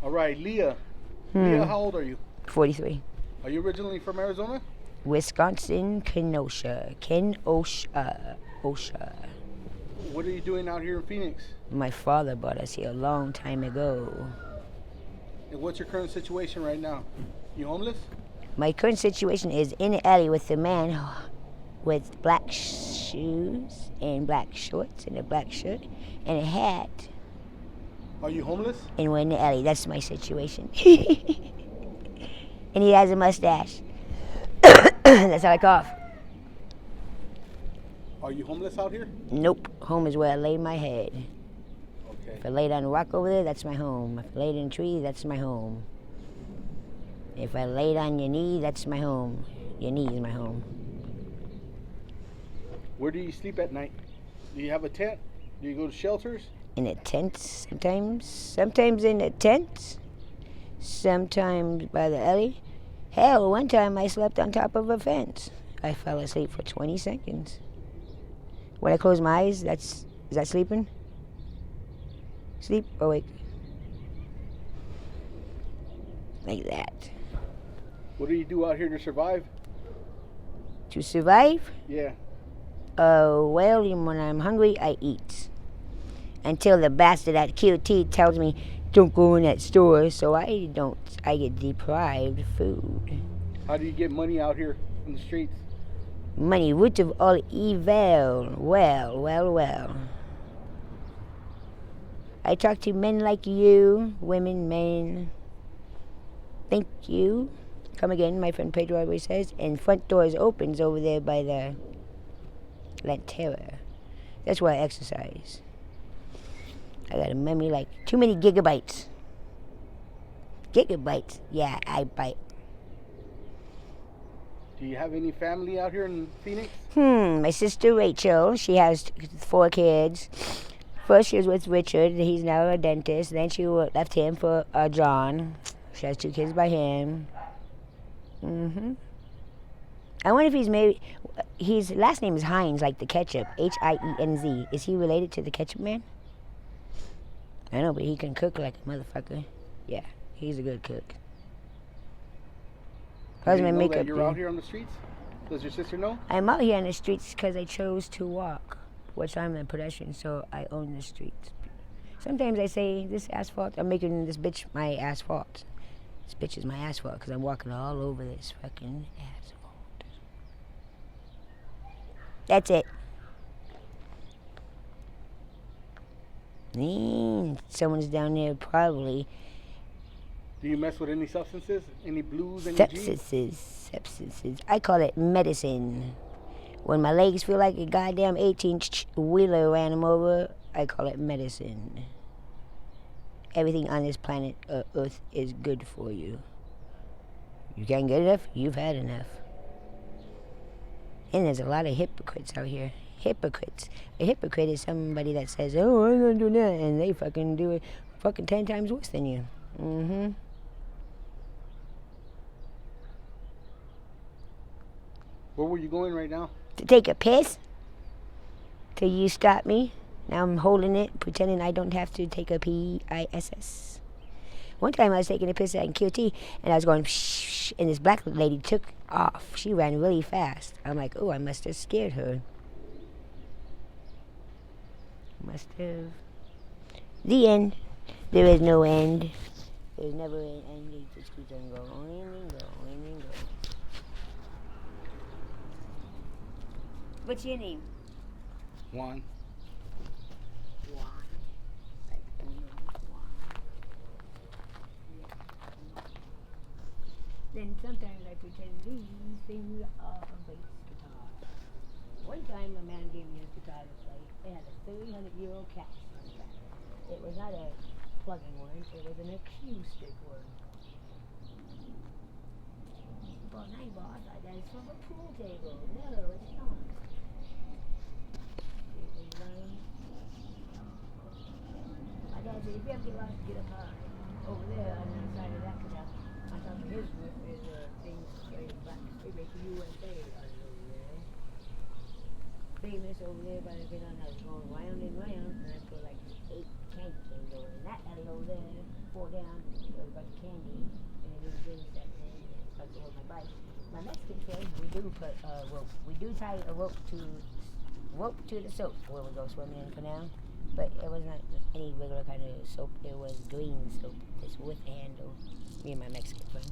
All right, Leah. Leah, how old are you? 43. Are you originally from Arizona? Wisconsin, Kenosha. Osha. What are you doing out here in Phoenix? My father brought us here a long time ago. And what's your current situation right now? You homeless? My current situation is in the alley with a man with black shoes and black shorts and a black shirt and a hat. Are you homeless? And we're in the alley. That's my situation. And he has a mustache. That's how I cough. Are you homeless out here? Nope. Home is where I lay my head. Okay. If I lay down a rock over there, that's my home. If I lay in a tree, that's my home. If I lay down your knee, that's my home. Your knee is my home. Where do you sleep at night? Do you have a tent? Do you go to shelters? In a tent sometimes. Sometimes in a tent. Sometimes by the alley. Hell, one time I slept on top of a fence. I fell asleep for 20 seconds. When I close my eyes, is that sleeping? Sleep or wake? Like that. What do you do out here to survive? To survive? Yeah. Well, when I'm hungry, I eat. Until the bastard at QT tells me, don't go in that store, so I don't. I get deprived food. How do you get money out here in the streets? Money, root of all evil. Well. I talk to men like you, women, men. Thank you. Come again, my friend Pedro always says. And front doors opens over there by the Lantera. That's where I exercise. I got a memory like too many gigabytes. Gigabytes? Yeah, I bite. Do you have any family out here in Phoenix? My sister Rachel, she has 4 kids. First she was with Richard, he's now a dentist. Then she left him for John. She has 2 kids by him. I wonder if he's maybe, his last name is Heinz, like the ketchup, H-I-E-N-Z. Is he related to the ketchup man? I know, but he can cook like a motherfucker. Yeah, he's a good cook. How's my makeup? You're out here on the streets? Does your sister know? I'm out here on the streets because I chose to walk, which I'm a pedestrian, so I own the streets. Sometimes I say, this asphalt, I'm making this bitch my asphalt. This bitch is my asphalt because I'm walking all over this fucking asphalt. That's it. Someone's down there probably. Do you mess with any substances? Any blues? Any Substances. I call it medicine. When my legs feel like a goddamn 18-wheeler ran them over, I call it medicine. Everything on this planet Earth is good for you. You can't get enough, you've had enough. And there's a lot of hypocrites out here. Hypocrites. A hypocrite is somebody that says, oh, I'm gonna do that, and they fucking do it fucking 10 times worse than you. Where were you going right now? To take a piss? Till you stop me. Now I'm holding it, pretending I don't have to take a piss. One time I was taking a piss at QT, and I was going shh, and this black lady took off. She ran really fast. I'm like, oh, I must have scared her. Must have. The end. There is no end. There's never an end. It just keeps on going and going and going. What's your name? Juan. Then sometimes I pretend these things are a bass guitar. One time a man gave me his guitar to play. It had a 300-year-old cast on the back. It was not a plug-in one, it was an acoustic one. But I thought that was from a pool table. No, it's not. My dad said, if you have to get lost, get up high. Over there on the other side of that canal, on top of his roof is a thing carrying back straight to USA over there. Famous over there by the canal, I was going round and round, and I put like 8 tank things over there. And that alley over there, fall down. There was a bunch of candy, and I didn't do that thing, and I started to hold my bike. My Mexican friend, we do put a rope. We do tie a rope to the soap when we go swimming in the canal, but it was not any regular kind of soap. It was green soap, just with a handle. Me and my Mexican friend.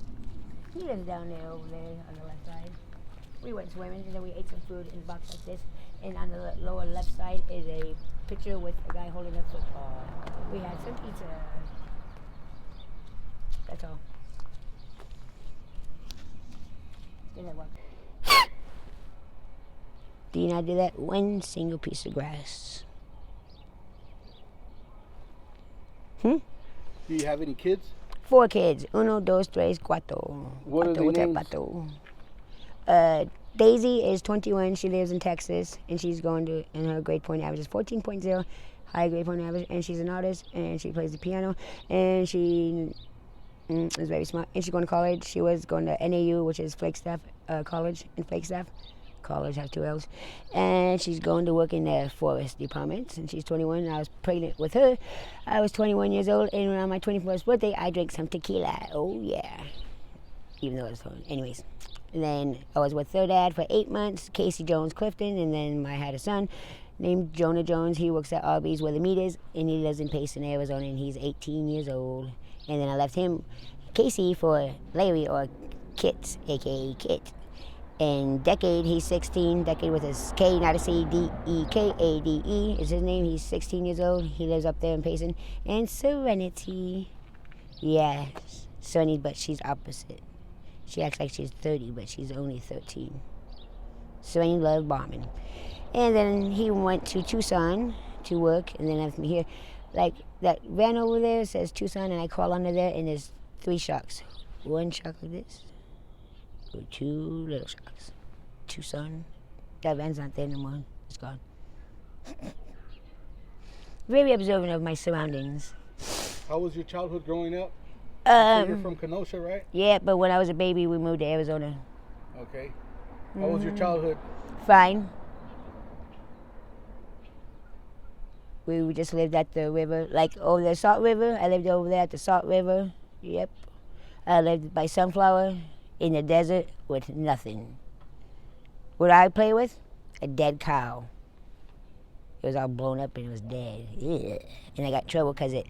He lives down there over there on the left side. We went swimming and then we ate some food in a box like this. And on the lower left side is a picture with a guy holding a football. We had some pizza. That's all. Did that work? Do you not do that? One single piece of grass. Do you have any kids? 4 kids. 1, 2, 3, 4. What are their names? Daisy is 21. She lives in Texas, and she's going to, and her grade point average is 14.0, high grade point average, and she's an artist, and she plays the piano, and she is very smart, and she's going to college. She was going to NAU, which is Flagstaff College in Flagstaff. College has 2 L's, and she's going to work in the forest department, and she's 21, and I was pregnant with her. I was 21 years old, and on my 21st birthday, I drank some tequila. Oh, yeah. Even though it was fun. Anyways. And then I was with her dad for 8 months, Casey Jones Clifton, and then I had a son named Jonah Jones. He works at Arby's where the meat is, and he lives in Payson, Arizona, and he's 18 years old. And then I left him, Casey, for Larry, or Kit, a.k.a. Kit. And Decade, he's 16. Decade with his K, not a C, D-E-K-A-D-E is his name. He's 16 years old. He lives up there in Payson. And Serenity. Yeah, Sunny, but she's opposite. She acts like she's 30, but she's only 13. Serenity loves bombing. And then he went to Tucson to work, and then left me here. Like, that van over there says Tucson, and I crawl under there, and there's 3 sharks. 1 shark like this. 2 little sharks. Tucson. That van's not there no more. It's gone. Very observant of my surroundings. How was your childhood growing up? So you're from Kenosha, right? Yeah, but when I was a baby, we moved to Arizona. Okay. How was your childhood? Fine. We just lived at the river, like over the Salt River. I lived over there at the Salt River. Yep. I lived by Sunflower. In the desert with nothing. What I play with? A dead cow. It was all blown up and it was dead. Ugh. And I got trouble because it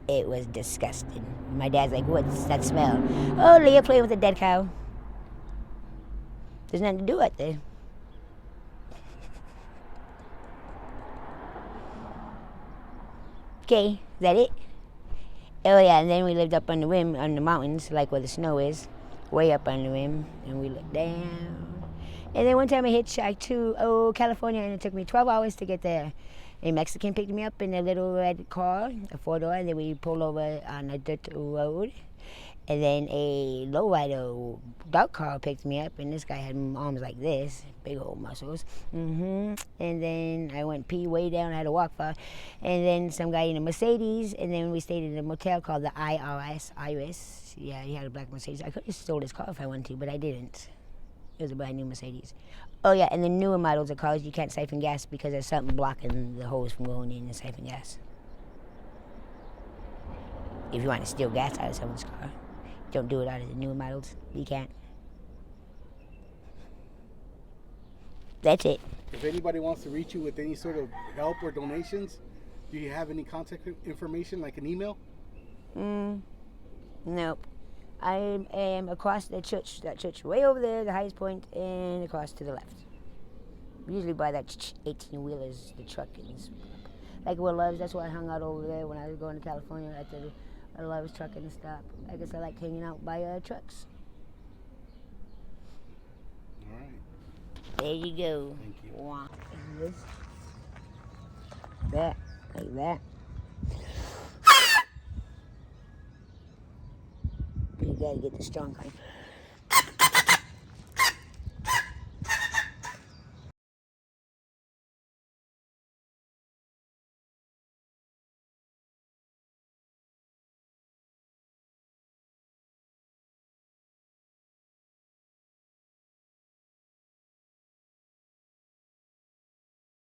was disgusting. My dad's like, what's that smell? Oh, Leah playing with a dead cow. There's nothing to do out there. Okay, is that it? Oh yeah, and then we lived up on the rim, on the mountains, like where the snow is. Way up on the rim, and we looked down. And then one time I hitchhiked to California, and it took me 12 hours to get there. A Mexican picked me up in a little red car, a 4-door, and then we pulled over on a dirt road. And then a lowrider dark car picked me up, and this guy had arms like this, big old muscles. And then I went pee way down, I had to walk far. And then some guy in a Mercedes, and then we stayed in a motel called the Iris. Yeah, he had a black Mercedes. I could have stole his car if I wanted to, but I didn't. It was a brand new Mercedes. Oh yeah, and the newer models of cars, you can't siphon gas because there's something blocking the hose from going in and siphon gas. If you want to steal gas out of someone's car, don't do it out of the newer models. You can't. That's it. If anybody wants to reach you with any sort of help or donations, do you have any contact information, like an email? Nope. I am across the church, that church way over there, the highest point, and across to the left. Usually by that 18-wheelers, the truck is. Like where Love's, that's where I hung out over there when I was going to California at the Love's trucking stop. I guess I like hanging out by trucks. All right. There you go. Thank you. Wow. Like this. That. Like that. You gotta get the strong kind.